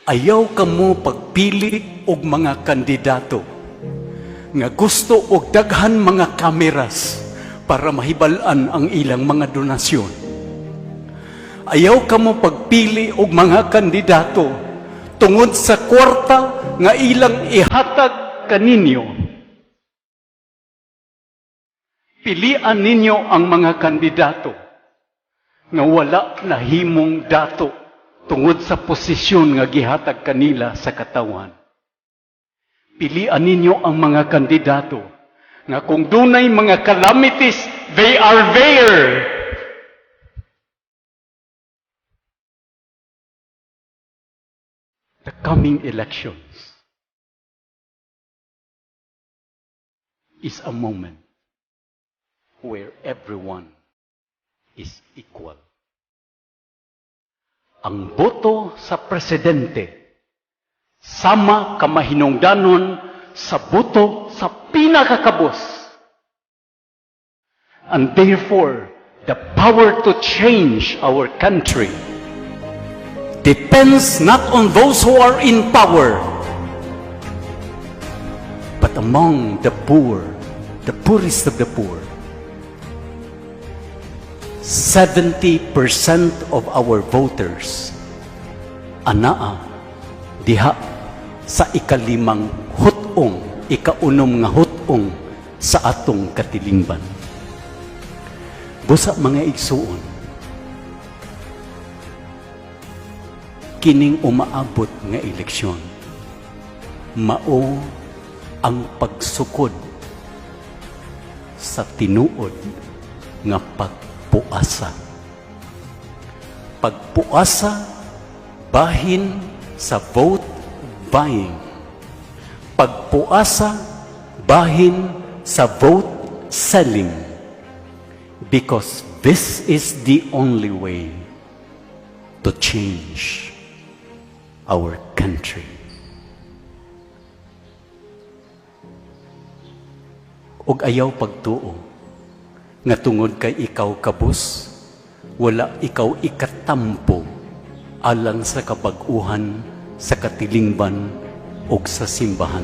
Ayaw kamo pagpili og mga kandidato nga gusto og daghan mga kameras para mahibal-an ang ilang mga donasyon. Ayaw kamo pagpili og mga kandidato tungod sa kwarta nga ilang ihatag kaninyo. Pilian ninyo ang mga kandidato nga wala nahimong dato tungod sa posisyon nga gihatag kanila sa katawan. Pilian ninyo ang mga kandidato nga kung dunay mga calamities, they are there. The coming elections is a moment where everyone is equal. Ang boto sa presidente sama kamahinungdanon sa boto sa pinakakabos. And therefore, the power to change our country depends not on those who are in power, but among the poor, the poorest of the poor. 70% of our voters anaa diha sa ikalimang hutong, ikaunom nga hutong sa atong katilingban. Busa mga igsuon, kining umaabot nga eleksyon, mao ang pagsukod sa tinuod nga pagpuasa. Pagpuasa bahin sa vote buying. Pagpuasa bahin sa vote selling. Because this is the only way to change our country. Og ayaw pagtuo nga tungod kay ikaw kabus, wala ikaw ikatampo alang sa kabag-uhan sa katilingban ug sa simbahan.